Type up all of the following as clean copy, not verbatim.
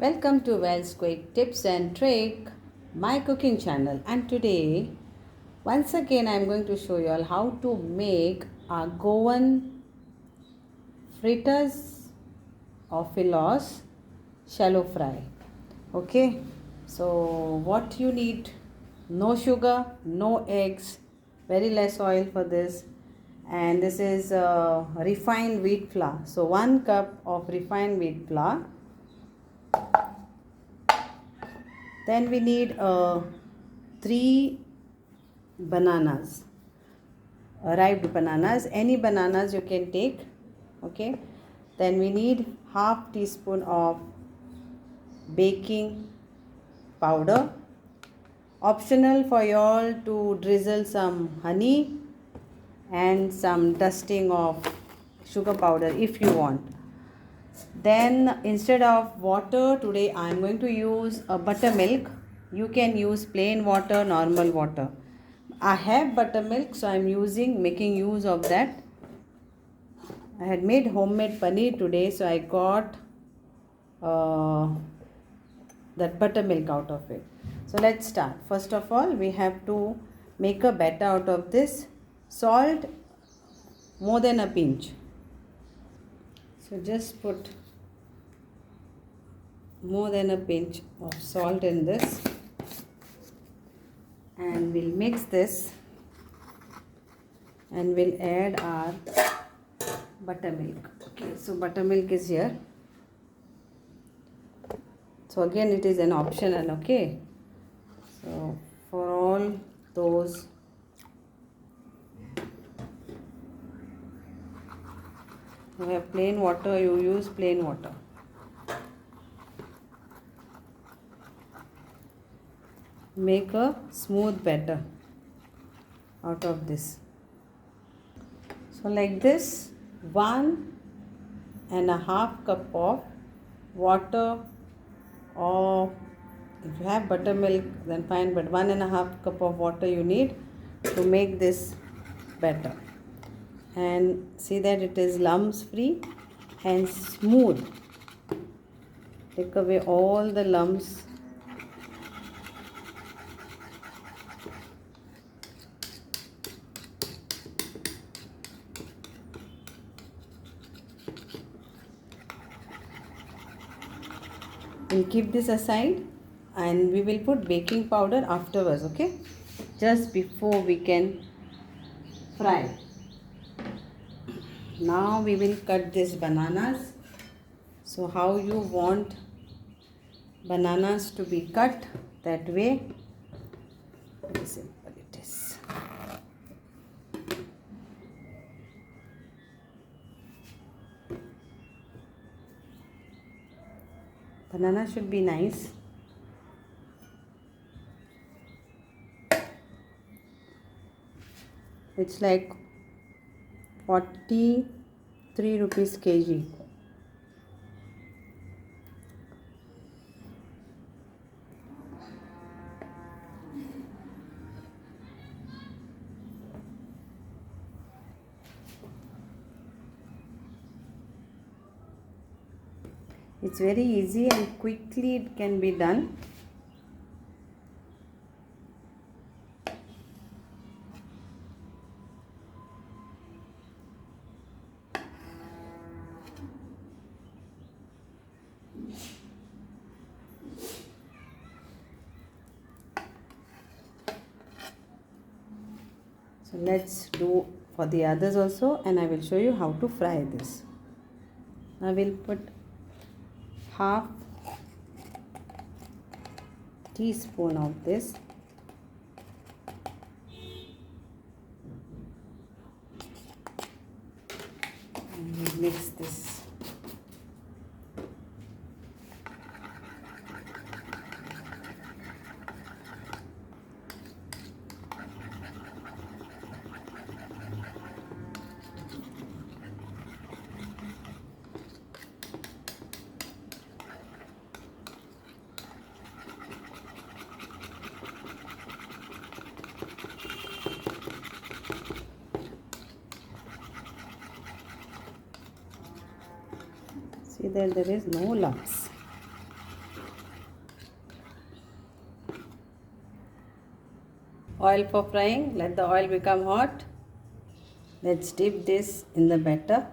Welcome to Wells Quick Tips and Trick, my cooking channel. And today, once again, I'm going to show you all how to make a Goan fritters or filos shallow fry. Okay, so what you need: no sugar, no eggs, very less oil for this, and this is refined wheat flour. So 1 cup of refined wheat flour. Then we need 3 bananas, arrived bananas, any bananas you can take. Okay, then we need half teaspoon of baking powder. Optional for you all to drizzle some honey and some dusting of sugar powder if you want. Then instead of water, today I am going to use a buttermilk. You can use plain water, normal water. I have buttermilk, so I am making use of that. I had made homemade paneer today, so I got that buttermilk out of it. So let's start. First of all, we have to make a batter out of this. Salt, more than a pinch. So just put more than a pinch of salt in this, and we'll mix this, and we'll add our buttermilk. Okay, so buttermilk is here. So again, it is an optional. Okay, so for all those who have plain water, you use plain water. Make a smooth batter out of this. So like this, 1.5 cup of water, or if you have buttermilk then fine, but 1.5 cup of water you need to make this batter. And see that it is lumps free and smooth. Take away all the lumps. We'll keep this aside and we will put baking powder afterwards. Okay, just before we can fry. Now we will cut these bananas. So how you want bananas to be cut, that way. Very simple it is. Banana should be nice. It's like 43 rupees kg. It's very easy and quickly it can be done. So let's do for the others also, and I will show you how to fry this. I will put half teaspoon of this, and we'll mix this. See that there is no lumps. oil for frying. Let the oil become hot. Let's dip this in the batter.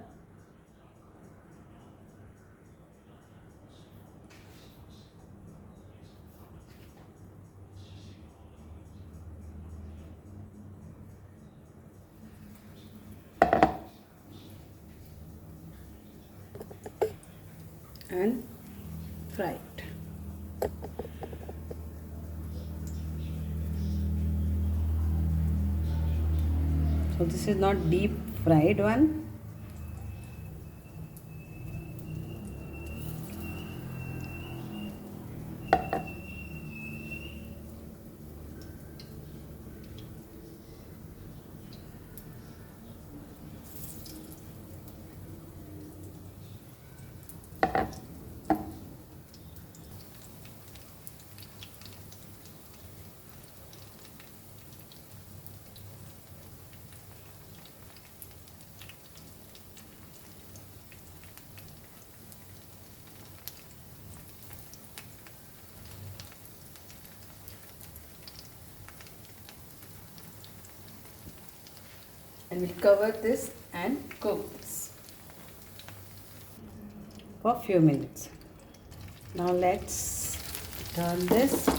And fry it. So this is not deep fried one. And we'll cover this and cook this for a few minutes. Now let's turn this.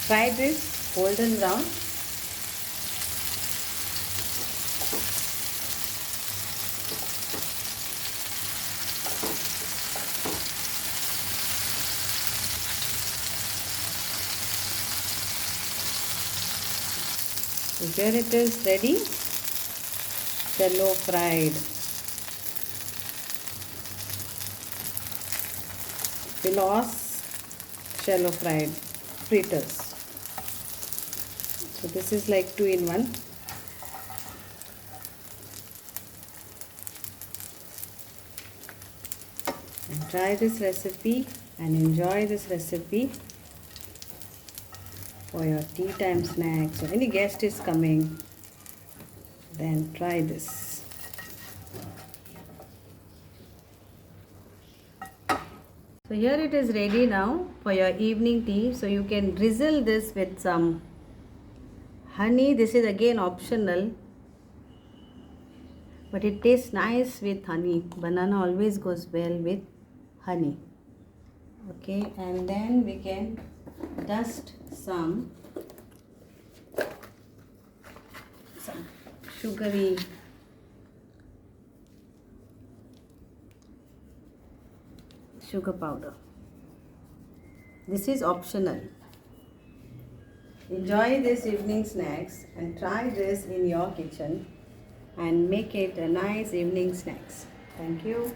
Fry this golden brown. So here it is ready, shallow fried filos, shallow fried fritters. So this is like 2 in 1. And try this recipe and enjoy this recipe for your tea time snacks or any guest is coming, then try this. So here it is ready now for your evening tea. So you can drizzle this with some honey. This is again optional, but it tastes nice with honey. Banana always goes well with honey. Okay, and then we can dust some sugary sugar powder. This is optional. Enjoy this evening snacks and try this in your kitchen and make it a nice evening snacks. Thank you.